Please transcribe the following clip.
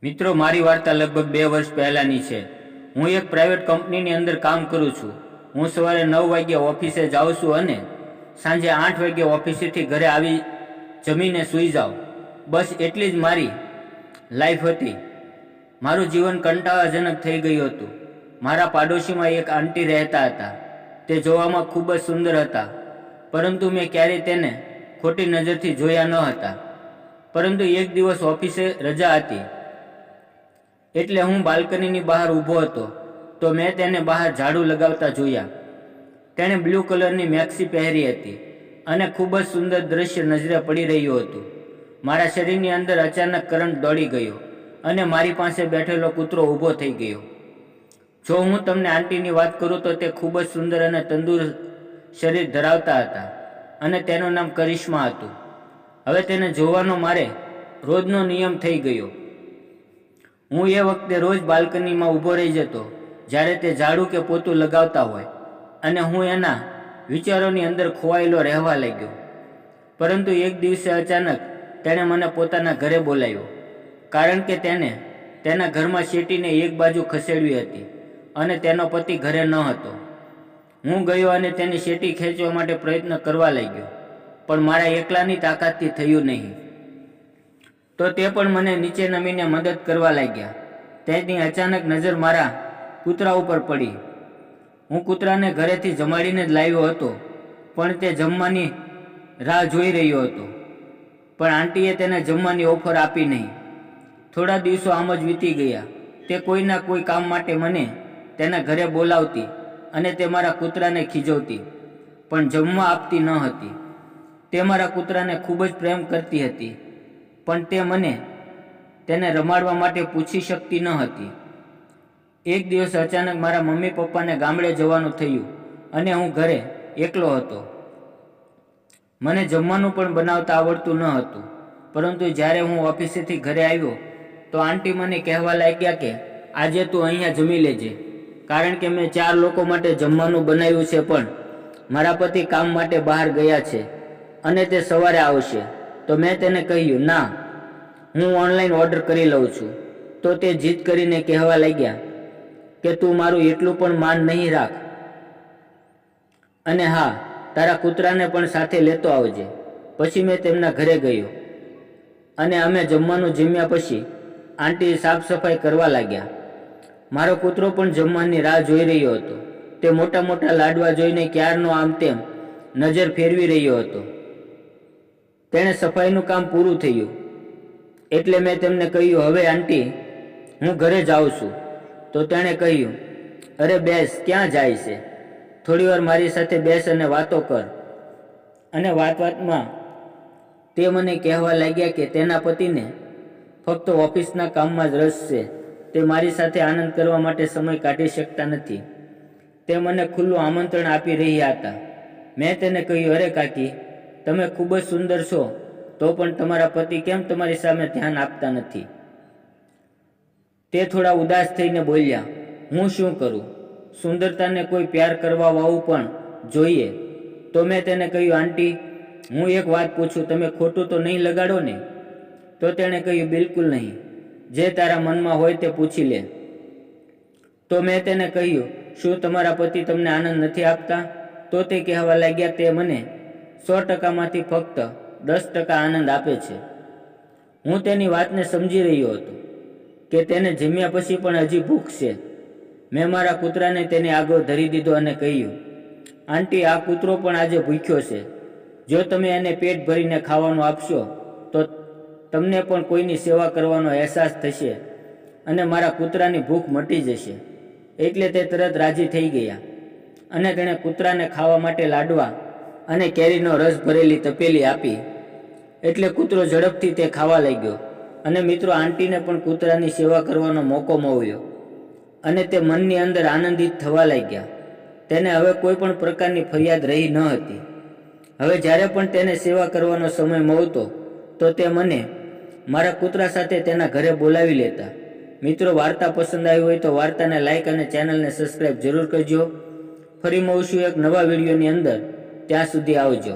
મિત્રો, મારી વાર્તા લગભગ 2 વર્ષ પહેલાની છે। હું એક પ્રાઇવેટ કંપનીની અંદર કામ કરું છું। હું સવારે 9 વાગ્યે ઓફિસે જાઉં છું અને સાંજે 8 વાગ્યે ઓફિસેથી ઘરે આવી જમીને સૂઈ જાઉં। બસ એટલી જ મારી લાઈફ હતી। મારું જીવન કંટાળાજનક થઈ ગયું હતું। મારા પાડોશીમાં એક આંટી રહેતા હતા। તે જોવામાં ખૂબ જ સુંદર હતા, પરંતુ મેં ક્યારેય તેને ખોટી નજરથી જોયા ન હતા। પરંતુ એક દિવસ ઓફિસે રજા હતી, એટલે હું બાલ્કનીની બહાર ઊભો હતો તો મેં તેને બહાર ઝાડુ લગાવતા જોયા। તેણે બ્લુ કલરની મેક્સી પહેરી હતી અને ખૂબ જ સુંદર દ્રશ્ય નજરે પડી રહ્યું હતું। મારા શરીરની અંદર અચાનક કરંટ દોડી ગયો અને મારી પાસે બેઠેલો કૂતરો ઊભો થઈ ગયો। જો હું તમને આંટીની વાત કરું તો તે ખૂબ જ સુંદર અને તંદુરસ્ત શરીર ધરાવતા હતા અને તેનું નામ કરિશ્મા હતું। હવે તેને જોવાનો મારે રોજનો નિયમ થઈ ગયો। હું એ વખતે રોજ બાલ્કનીમાં ઊભો રહી જતો જ્યારે તે ઝાડુ કે પોતું લગાવતા હોય, અને હું એના વિચારોની અંદર ખોવાયેલો રહેવા લાગ્યો। પરંતુ એક દિવસે અચાનક તેણે મને પોતાના ઘરે બોલાવ્યો, કારણ કે તેને તેના ઘરમાં શેટીને એક બાજુ ખસેડવી હતી અને તેનો પતિ ઘરે ન હતો। હું ગયો અને તેની શેટી ખેંચવા માટે પ્રયત્ન કરવા લાગ્યો, પણ મારા એકલાની તાકાતથી થયું નહીં। તો તે પણ મને નીચે નમીને મદદ કરવા લાગ્યા। તેની અચાનક નજર મારા કૂતરા ઉપર પડી। હું કૂતરાને ઘરેથી જમાડીને જ લાવ્યો હતો, પણ તે જમવાની રાહ જોઈ રહ્યો હતો, પણ આંટીએ તેને જમવાની ઓફર આપી નહીં। થોડા દિવસો આમ જ વીતી ગયા। તે કોઈના કોઈ કામ માટે મને તેના ઘરે બોલાવતી અને તે મારા કૂતરાને ખીજવતી, પણ જમવા આપતી ન હતી। તે મારા કૂતરાને ખૂબ જ પ્રેમ કરતી હતી, પણ તે મને તેને રમાડવા માટે પૂછી શકતી ન હતી। એક દિવસ અચાનક મારા મમ્મી પપ્પાને ગામડે જવાનું થયું અને હું ઘરે એકલો હતો। મને જમવાનું પણ બનાવતા આવડતું ન હતું, પરંતુ જ્યારે હું ઓફિસેથી ઘરે આવ્યો તો આંટી મને કહેવા લાગ્યા કે આજે તું અહીંયા જમી લેજે, કારણ કે મેં 4 લોકો માટે જમવાનું બનાવ્યું છે, પણ મારા પતિ કામ માટે બહાર ગયા છે અને તે સવારે આવશે। તો મેં તેને કહ્યું, ના, હું ઓનલાઈન ઓર્ડર કરી લઉં છું। તો તે જીદ કરીને કહેવા લાગ્યા કે તું મારું એટલું પણ માન નહીં રાખ, અને હા, તારા કૂતરાને પણ સાથે લેતો આવજે। પછી મેં તેમના ઘરે ગયો અને અમે જમવાનું જમ્યા પછી આંટી સાફ સફાઈ કરવા લાગ્યા। મારો કૂતરો પણ જમવાની રાહ જોઈ રહ્યો હતો। તે મોટા મોટા લાડવા જોઈને ક્યારનો આમ તેમ નજર ફેરવી રહ્યો હતો। તેણે સફાઈનું કામ પૂરું થયું એટલે મેં તેમને કહ્યું, હવે આંટી, હું ઘરે જાઉં છું। તો તેણે કહ્યું, અરે બેસ, ક્યાં જાય છે? થોડીવાર મારી સાથે બેસ અને વાતો કર। અને વાતમાં તે મને કહેવા લાગ્યા કે તેના પતિને ફક્ત ઓફિસના કામમાં જ રસ છે। તે મારી સાથે આનંદ કરવા માટે સમય કાઢી શકતા નથી। તે મને ખુલ્લું આમંત્રણ આપી રહ્યા હતા। મેં તેને કહ્યું, અરે કાકી, તમે ખૂબ જ સુંદર છો, તો પણ તમારા પતિ કેમ તમારી સામે ધ્યાન આપતા નથી? તે થોડા ઉદાસ થઈને બોલ્યા, હું શું કરું? સુંદરતાને કોઈ પ્યાર કરવા વાળું પણ જોઈએ। તો મેં તેને કહ્યું, આંટી, હું એક વાત પૂછું, તમે ખોટું તો નહીં લગાડો ને? તો તેણે કહ્યું, બિલકુલ નહીં, જે તારા મનમાં હોય તે પૂછી લે। તો મેં તેને કહ્યું, શું તમારા પતિ તમને આનંદ નથી આપતા? તો તે કહેવા લાગ્યા, તે મને 100%માંથી ફક્ત 10% આનંદ આપે છે। હું તેની વાતને સમજી રહ્યો હતો કે તેને જમ્યા પછી પણ હજી ભૂખ છે। મેં મારા કૂતરાને તેની આગળ ધરી દીધો અને કહ્યું, આંટી, આ કૂતરો પણ આજે ભૂખ્યો છે। જો તમે એને પેટ ભરીને ખાવાનું આપશો તો તમને પણ કોઈની સેવા કરવાનો અહેસાસ થશે અને મારા કૂતરાની ભૂખ મટી જશે। એટલે તે તરત રાજી થઈ ગયા અને તેણે કૂતરાને ખાવા માટે લાડવા અને કેરીનો રસ ભરેલી તપેલી આપી, એટલે કૂતરો ઝડપથી તે ખાવા લાગ્યો। અને મિત્રો, આંટીને પણ કૂતરાની સેવા કરવાનો મોકો મળ્યો અને તે મનની અંદર આનંદિત થવા લાગ્યા। તેને હવે કોઈ પણ પ્રકારની ફરિયાદ રહી ન હતી। હવે જ્યારે પણ તેને સેવા કરવાનો સમય મળતો તો તે મને મારા કૂતરા સાથે તેના ઘરે બોલાવી લેતા। મિત્રો, વાર્તા પસંદ આવી હોય તો વાર્તાને લાઈક અને ચેનલને સબસ્ક્રાઈબ જરૂર કરજો। ફરી મળશું એક નવા વિડીયોની અંદર। ત્યાં સુધી આવજો।